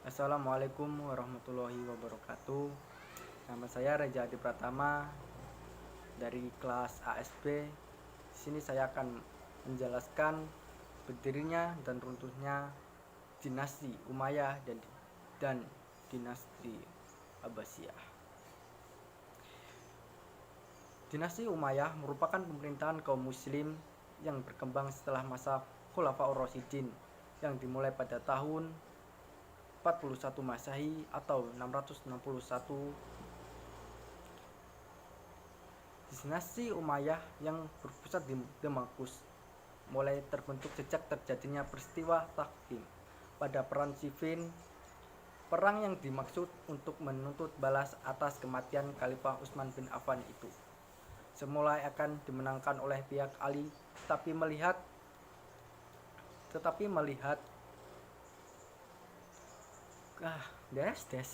Assalamualaikum warahmatullahi wabarakatuh. Nama saya Reza Adi Pratama dari kelas ASB. Di sini saya akan menjelaskan berdirinya dan runtuhnya dinasti Umayyah dan dinasti Abbasiyah. Dinasti Umayyah merupakan pemerintahan kaum muslim yang berkembang setelah masa Khulafaur Rasyidin yang dimulai pada tahun 41 Masehi atau 661. Dinasti Umayyah yang berpusat di Damaskus mulai terbentuk sejak terjadinya peristiwa Takhim pada Perang Siffin, perang yang dimaksud untuk menuntut balas atas kematian Khalifah Utsman bin Affan itu. Semula akan dimenangkan oleh pihak Ali, tetapi melihat des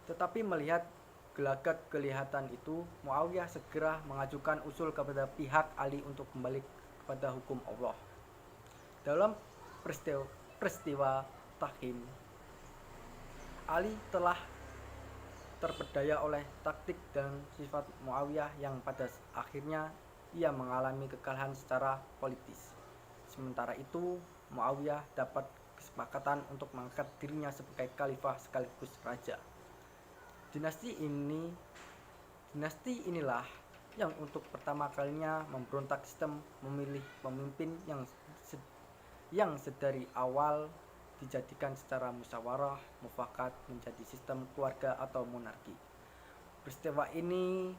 Tetapi melihat gelagat kelihatan itu, Muawiyah segera mengajukan usul kepada pihak Ali untuk kembali kepada hukum Allah. Dalam peristiwa Takhim, Ali telah terpedaya oleh taktik dan sifat Muawiyah yang pada akhirnya ia mengalami kekalahan secara politis. Sementara itu, Muawiyah dapat kesepakatan untuk mengangkat dirinya sebagai khalifah sekaligus raja. Dinasti inilah yang untuk pertama kalinya memberontak sistem memilih pemimpin yang sedari awal dijadikan secara musyawarah mufakat menjadi sistem keluarga atau monarki. Peristiwa ini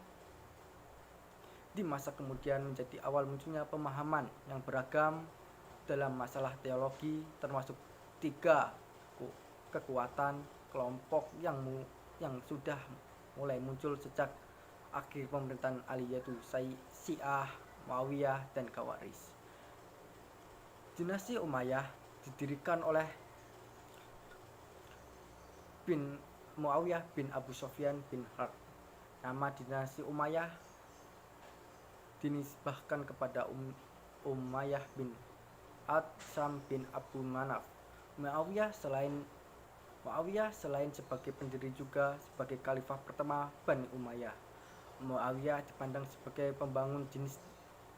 di masa kemudian menjadi awal munculnya pemahaman yang beragam dalam masalah teologi, termasuk 3 kekuatan kelompok yang sudah mulai muncul sejak akhir pemerintahan Ali, yaitu Syiah, Muawiyah, dan Khawarij. Dinasti Umayyah didirikan oleh Muawiyah bin Abu Sufyan bin Harb. Nama dinasti Umayyah dinisbahkan kepada Umayyah bin Adsam bin Abu Manaf. Muawiyah selain sebagai pendiri juga sebagai khalifah pertama Bani Umayyah. Muawiyah dipandang sebagai pembangun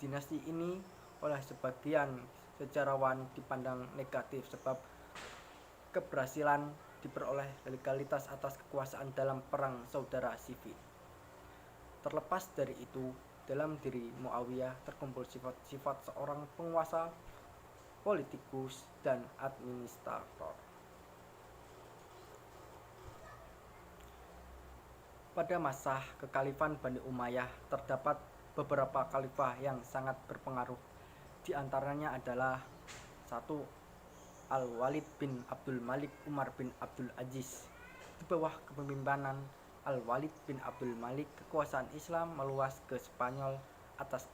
dinasti ini oleh sebagian sejarawan dipandang negatif sebab keberhasilan diperoleh legalitas atas kekuasaan dalam perang saudara Siffin. Terlepas dari itu, dalam diri Muawiyah terkumpul sifat-sifat seorang penguasa, politikus, dan administrator. Pada masa kekhalifahan Bani Umayyah terdapat beberapa khalifah yang sangat berpengaruh. Di antaranya adalah 1. Al-Walid bin Abdul Malik Umar bin Abdul Aziz. Di bawah kepemimpinan Al-Walid bin Abdul Malik, kekuasaan Islam meluas ke Spanyol atas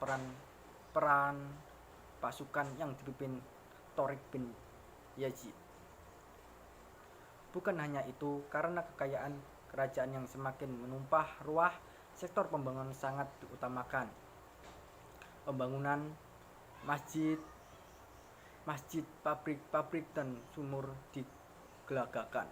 peran pasukan yang dipimpin Tariq bin Yazid. Bukan hanya itu, karena kekayaan kerajaan yang semakin menumpah ruah, sektor pembangunan sangat diutamakan. Pembangunan masjid, pabrik, dan sumur digelagakan.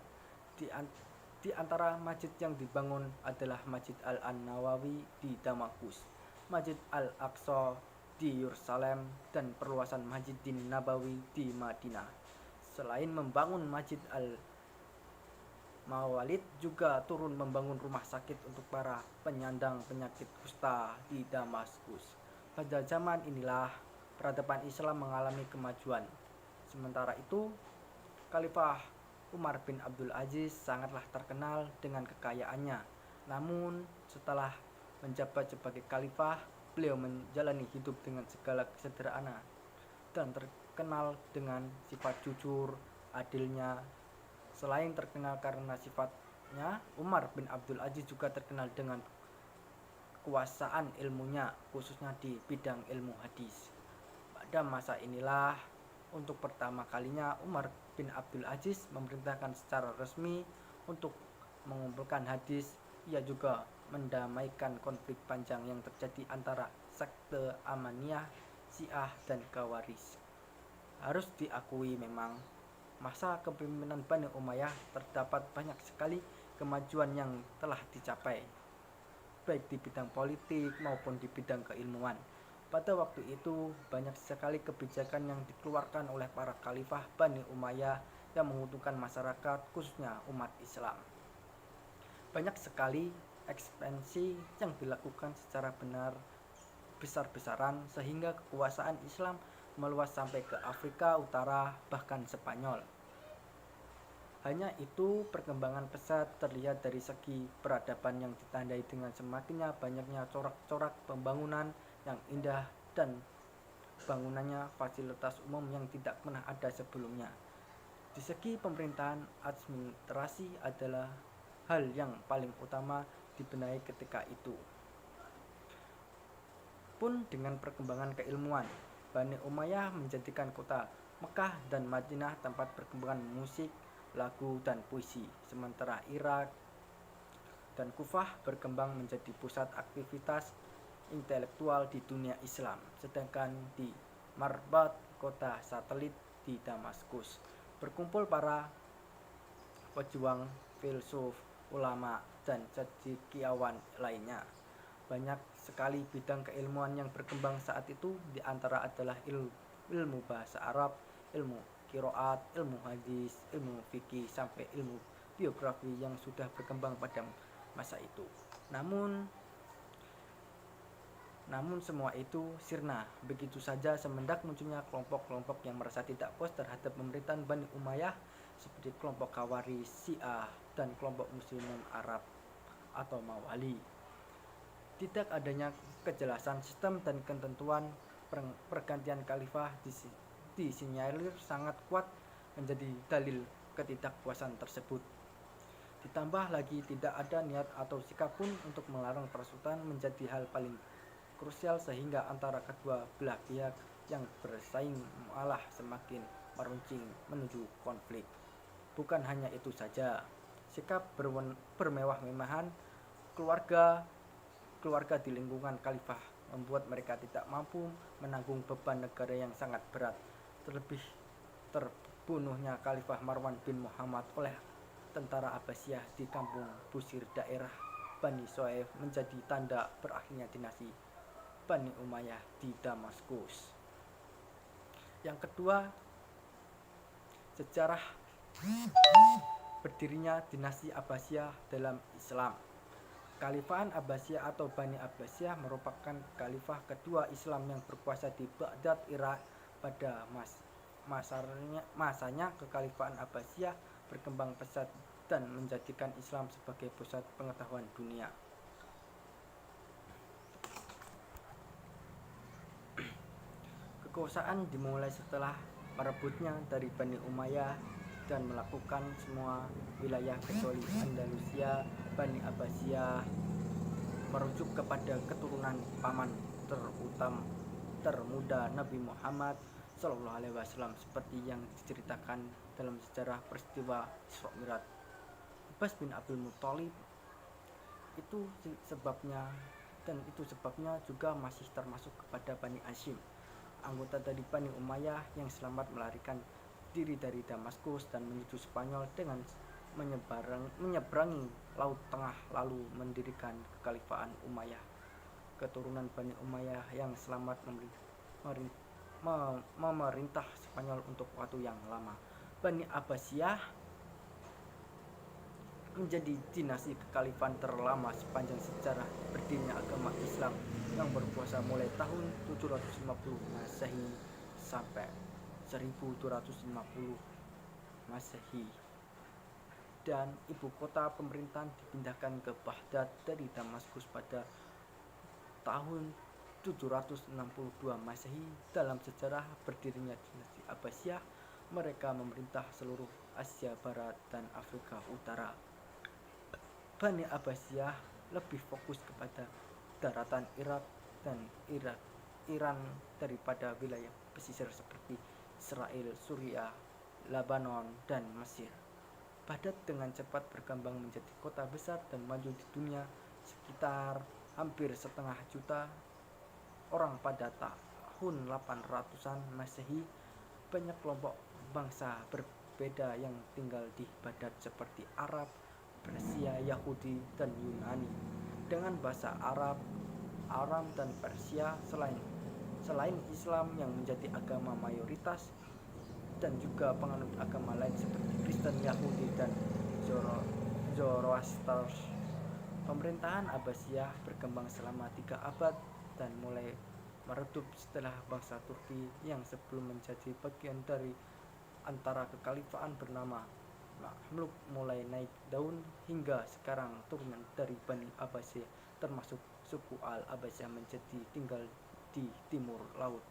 Di antara masjid yang dibangun adalah Masjid Al-Nawawi di Damaskus, Masjid Al-Aqsa di Yerusalem, dan perluasan Masjid Nabawi di Madinah. Selain membangun Masjid Mawalid juga turun membangun rumah sakit untuk para penyandang penyakit kusta di Damaskus. Pada zaman inilah peradaban Islam mengalami kemajuan. Sementara itu, Khalifah Umar bin Abdul Aziz sangatlah terkenal dengan kekayaannya. Namun, setelah menjabat sebagai khalifah, beliau menjalani hidup dengan segala kesederhanaan dan terkenal dengan sifat jujur, adilnya. Selain terkenal karena sifatnya, Umar bin Abdul Aziz juga terkenal dengan kekuasaan ilmunya, khususnya di bidang ilmu hadis. Pada masa inilah, untuk pertama kalinya Umar bin Abdul Aziz memerintahkan secara resmi untuk mengumpulkan hadis. Ia juga mendamaikan konflik panjang yang terjadi antara sekte Amaniyah, Syiah, dan Khawarij. Harus diakui memang masa kepemimpinan Bani Umayyah terdapat banyak sekali kemajuan yang telah dicapai, baik di bidang politik maupun di bidang keilmuan. Pada waktu itu, banyak sekali kebijakan yang dikeluarkan oleh para khalifah Bani Umayyah yang menguntungkan masyarakat, khususnya umat Islam. Banyak sekali ekspansi yang dilakukan secara besar-besaran sehingga kekuasaan Islam meluas sampai ke Afrika Utara, bahkan Spanyol. Hanya itu, perkembangan pesat terlihat dari segi peradaban yang ditandai dengan semakinnya banyaknya corak-corak pembangunan yang indah dan bangunannya fasilitas umum yang tidak pernah ada sebelumnya. Di segi pemerintahan, administrasi adalah hal yang paling utama dibenahi ketika itu. Pun dengan perkembangan keilmuan, Bani Umayyah menjadikan kota Mekah dan Madinah tempat perkembangan musik, lagu, dan puisi, sementara Irak dan Kufah berkembang menjadi pusat aktivitas intelektual di dunia Islam, sedangkan di Marbat, kota satelit di Damaskus, berkumpul para pejuang, filsuf, ulama, dan cendekiawan lainnya. Banyak sekali bidang keilmuan yang berkembang saat itu, di antara adalah ilmu bahasa Arab, ilmu qiraat, ilmu hadis, ilmu fikih, sampai ilmu biografi yang sudah berkembang pada masa itu. Namun semua itu sirna begitu saja semenjak munculnya kelompok-kelompok yang merasa tidak puas terhadap pemerintahan Bani Umayyah, seperti kelompok Khawarij, Syiah, dan kelompok Muslimin Arab atau Mawali. Tidak adanya kejelasan sistem dan ketentuan pergantian khalifah disinyalir sangat kuat menjadi dalil ketidakpuasan tersebut. Ditambah lagi tidak ada niat atau sikap pun untuk melarang persekutuan menjadi hal paling krusial, sehingga antara kedua belah pihak yang bersaing malah semakin meruncing menuju konflik. Bukan hanya itu saja, sikap bermewah-mewahan keluarga di lingkungan khalifah membuat mereka tidak mampu menanggung beban negara yang sangat berat. Terlebih terbunuhnya Khalifah Marwan bin Muhammad oleh tentara Abbasiyah di kampung Busir daerah Bani Soef menjadi tanda berakhirnya dinasti Bani Umayyah di Damaskus. Yang kedua, sejarah berdirinya dinasti Abbasiyah dalam Islam. Kekhalifahan Abbasiyah atau Bani Abbasiyah merupakan khalifah kedua Islam yang berkuasa di Baghdad, Irak. Pada masanya kekhalifahan Abbasiyah berkembang pesat dan menjadikan Islam sebagai pusat pengetahuan dunia. Kekuasaan dimulai setelah merebutnya dari Bani Umayyah dan melakukan semua wilayah kecuali Andalusia. Bani Abbasiyah merujuk kepada keturunan paman termuda Nabi Muhammad SAW, seperti yang diceritakan dalam sejarah peristiwa Isra Mi'raj. Abbas bin Abdul Muthalib itu sebabnya juga masih termasuk kepada Bani Hashim, anggota dari Bani Umayyah yang selamat melarikan diri dari Damaskus dan menuju Spanyol dengan menyeberangi Laut Tengah lalu mendirikan kekhalifahan Umayyah. Keturunan Bani Umayyah yang selamat memerintah Spanyol untuk waktu yang lama. Bani Abbasiyah menjadi dinasti kekhalifahan terlama sepanjang sejarah berdirinya agama Islam yang berkuasa mulai tahun 750 Masehi sampai 1250 Masehi, dan ibu kota pemerintahan dipindahkan ke Baghdad dari Damaskus pada tahun 762 Masehi. Dalam sejarah berdirinya dinasti Abbasiyah, mereka memerintah seluruh Asia Barat dan Afrika Utara. Bani Abbasiyah lebih fokus kepada daratan Irak dan Iran daripada wilayah pesisir seperti Israel, Suriah, Lebanon, dan Mesir. Baghdad dengan cepat berkembang menjadi kota besar dan maju di dunia. Sekitar hampir setengah juta orang pada tahun 800-an Masehi banyak kelompok bangsa berbeda yang tinggal di Baghdad seperti Arab, Persia, Yahudi, dan Yunani. Dengan bahasa Arab, Aram dan Persia selain Islam yang menjadi agama mayoritas dan juga penganut agama lain seperti Kristen, Yahudi, dan Zoroaster. Pemerintahan Abbasiyah berkembang selama 3 abad dan mulai meredup setelah bangsa Turki yang sebelum menjadi bagian dari antara kekhalifahan bernama Mamluk mulai naik daun hingga sekarang turunan dari Bani Abbasiyah termasuk suku Al-Abbasiyah menjadi tinggal di timur laut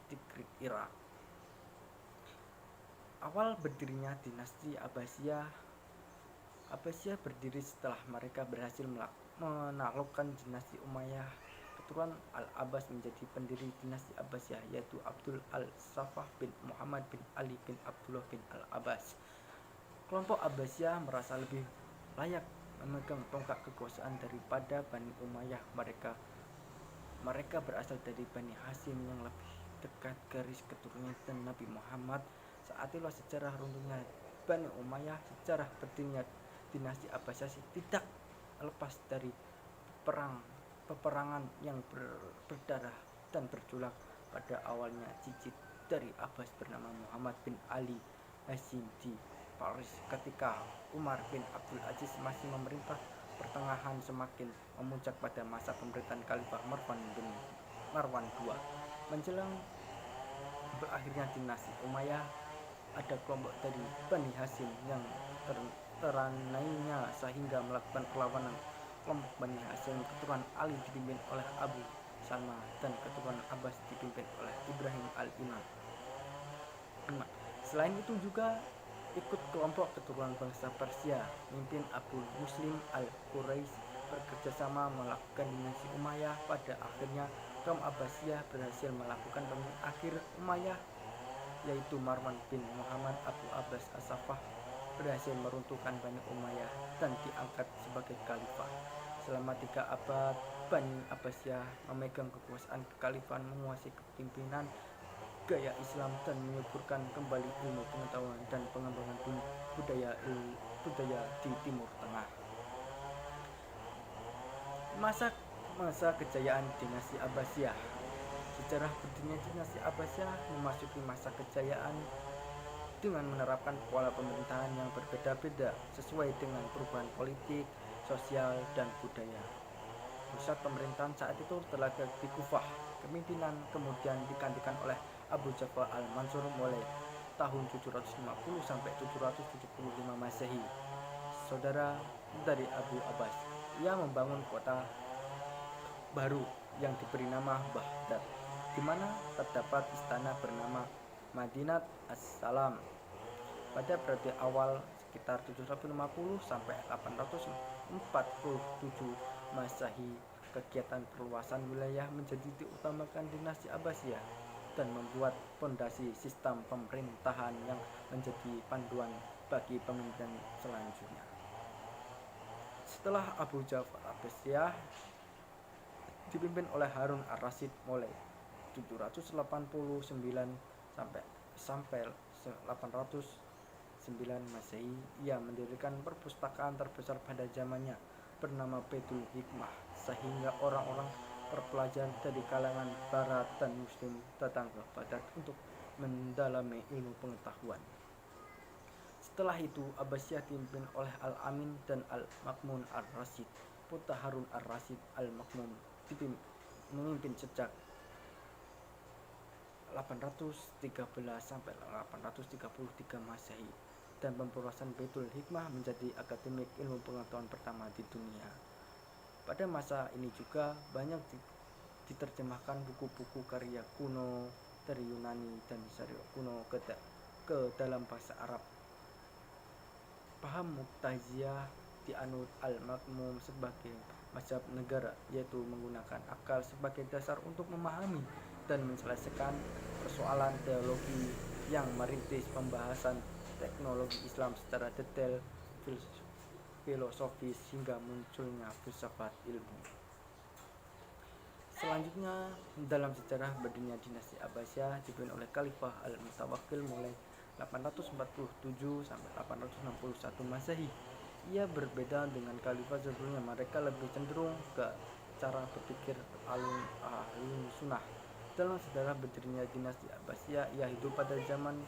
Tikrit Irak. Awal berdirinya dinasti Abbasiyah berdiri setelah mereka berhasil menaklukkan dinasti Umayyah. Keturunan Al-Abbas menjadi pendiri dinasti Abbasiyah yaitu Abdul al-Saffah bin Muhammad bin Ali bin Abdullah bin Al-Abbas. Kelompok Abbasiyah merasa lebih layak memegang tongkat kekuasaan daripada Bani Umayyah. Mereka berasal dari Bani Hashim yang lebih dekat garis keturunannya dan Nabi Muhammad. Saat itulah sejarah runtuhnya Bani Umayyah. Sejarah berdirinya dinasti Abbasiyah tidak lepas dari peperangan yang berdarah dan berjulang. Pada awalnya cicit dari Abbas bernama Muhammad bin Ali Hashim di Paris ketika Umar bin Abdul Aziz masih memerintah. Pertengahan semakin memuncak pada masa pemerintahan Khalifah Marwan II. Menjelang berakhirnya dinasti Umayyah, ada kelompok dari Bani Hashim yang teranainya sehingga melakukan perlawanan. Kelompok Bani Hashim keturunan Ali dipimpin oleh Abu Salma dan keturunan Abbas dipimpin oleh Ibrahim al-Imam. Selain itu juga ikut kelompok keturunan bangsa Persia mimpin Abu Muslim al-Quraisy bekerjasama melakukan dinasti Umayyah. Pada akhirnya kaum Abbasiyah berhasil melakukan pemimpin akhir Umayyah yaitu Marwan bin Muhammad Abu Abbas as-Saffah berhasil meruntuhkan Bani Umayyah dan diangkat sebagai khalifah. Selama 3 abad, Bani Abbasiyah memegang kekuasaan kekhalifahan, menguasai kepemimpinan gaya Islam dan menyuburkan kembali ilmu pengetahuan dan pengembangan budaya di Timur Tengah. Masa kejayaan dinasti Abbasiyah. Sejarah berdirinya dinasti Abbasiyah memasuki masa kejayaan dengan menerapkan pola pemerintahan yang berbeda-beda sesuai dengan perubahan politik, sosial, dan budaya. Pusat pemerintahan saat itu terletak di Kufah. Kepemimpinan kemudian digantikan oleh Abu Ja'far al-Mansur mulai tahun 750 sampai 775 Masehi. Saudara dari Abu Abbas, ia membangun kota baru yang diberi nama Baghdad, di mana terdapat istana bernama Madinat As-Salam. Pada periode awal sekitar 750 sampai 847 Masehi, kegiatan perluasan wilayah menjadi diutamakan dinasti Abbasiyah dan membuat fondasi sistem pemerintahan yang menjadi panduan bagi pemerintahan selanjutnya. Setelah Abu Ja'far Abbasiyah dipimpin oleh Harun ar-Rasyid mulai 789 sampai 809 Masehi, ia mendirikan perpustakaan terbesar pada zamannya bernama Baitul Hikmah, sehingga orang-orang terpelajar dari kalangan barat dan muslim datang ke Baghdad untuk mendalami ilmu pengetahuan. Setelah itu Abbasiyah dipimpin oleh Al-Amin dan Al-Ma'mun ar-Rasyid. Putra Harun ar-Rasyid Al-Ma'mun memimpin sejak 813 sampai 833 Masehi, dan pemrosesan Baitul Hikmah menjadi akademik ilmu pengetahuan pertama di dunia. Pada masa ini juga banyak diterjemahkan buku-buku karya kuno dari Yunani dan Syariah kuno ke dalam bahasa Arab. Paham Mu'taziliyah dianut Al-Ma'mun sebagai mazhab negara, yaitu menggunakan akal sebagai dasar untuk memahami dan menyelesaikan persoalan teologi yang merintis pembahasan teknologi Islam secara detail, filosofis, hingga munculnya filsafat ilmu. Selanjutnya, dalam sejarah berdirinya dinasti Abbasiyah dipimpin oleh Khalifah Al-Mutawakkil mulai 847 sampai 861 Masehi. Ia berbeda dengan khalifah sebelumnya, mereka lebih cenderung ke cara berpikir alun sunnah. Dalam sejarah berdirinya dinasti Abbasiyah, ia hidup pada zaman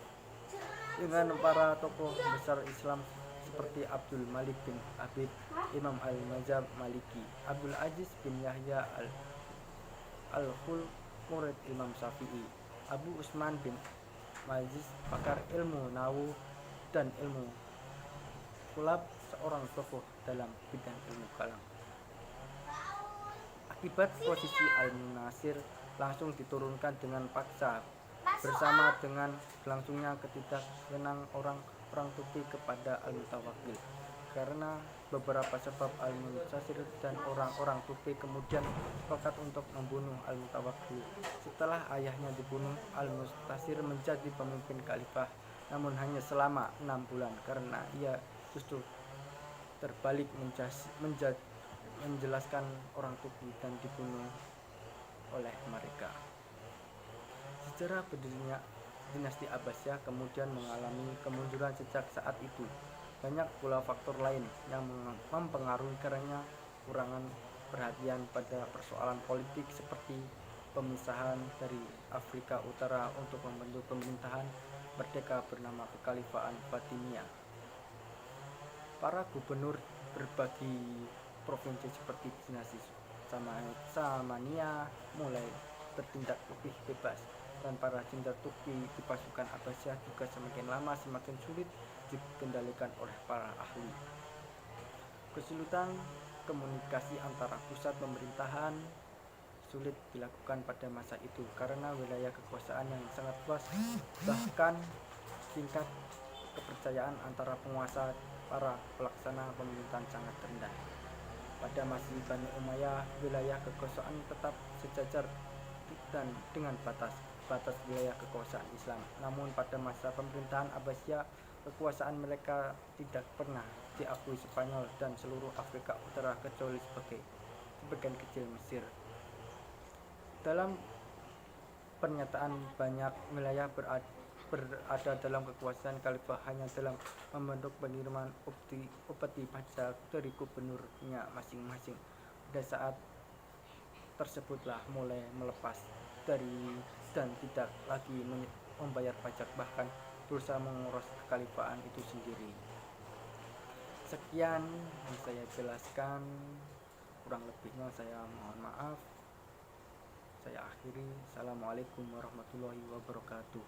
dengan para tokoh besar Islam seperti Abdul Malik bin Abid, Imam Al-Mazhab Maliki, Abdul Aziz bin Yahya Al-Khul, murid Imam Syafi'i, Abu Usman bin Majlis, pakar ilmu nawu dan ilmu kulab, seorang tokoh dalam bidang ilmu kalam. Akibat posisi Al-Munasir langsung diturunkan dengan paksa bersama dengan berlangsungnya ketidaksenang orang Turki kepada Al-Mutawakkil. Karena beberapa sebab, Al-Munasir dan orang-orang Turki kemudian sepakat untuk membunuh Al-Mutawakkil. Setelah ayahnya dibunuh, Al-Munasir menjadi pemimpin khalifah, namun hanya selama 6 bulan karena ia justru terbalik menjelaskan orang Turki dan dibunuh oleh mereka. Sejarah berdirinya dinasti Abbasiyah kemudian mengalami kemunduran sejak saat itu. Banyak pula faktor lain yang mempengaruhi karena kurangan perhatian pada persoalan politik seperti pemisahan dari Afrika Utara untuk membentuk pemerintahan merdeka bernama Kekhalifahan Fatimiyah. Para gubernur berbagi provinsi seperti dinasti Samaniyah mulai bertindak lebih bebas, dan para jenderal Turki di pasukan Abbasiyah juga semakin lama semakin sulit dikendalikan oleh para ahli. Kesulitan komunikasi antara pusat pemerintahan sulit dilakukan pada masa itu karena wilayah kekuasaan yang sangat luas, bahkan tingkat kepercayaan antara penguasa para pelaksana pemerintahan sangat rendah. Pada masa Bani Umayyah, wilayah kekuasaan tetap sejajar dan dengan batas wilayah kekuasaan Islam. Namun pada masa pemerintahan Abbasiyah, kekuasaan mereka tidak pernah diakui Spanyol dan seluruh Afrika Utara kecuali sebagian kecil Mesir. Dalam pernyataan, banyak wilayah berada dalam kekuasaan khalifah hanya dalam membentuk penerimaan upeti pajak dari gubernurnya masing-masing. Pada saat tersebutlah mulai melepas dari dan tidak lagi membayar pajak, bahkan berusaha mengurus kekhalifahan itu sendiri. Sekian yang saya jelaskan, kurang lebihnya saya mohon maaf. Saya akhiri. Assalamualaikum warahmatullahi wabarakatuh.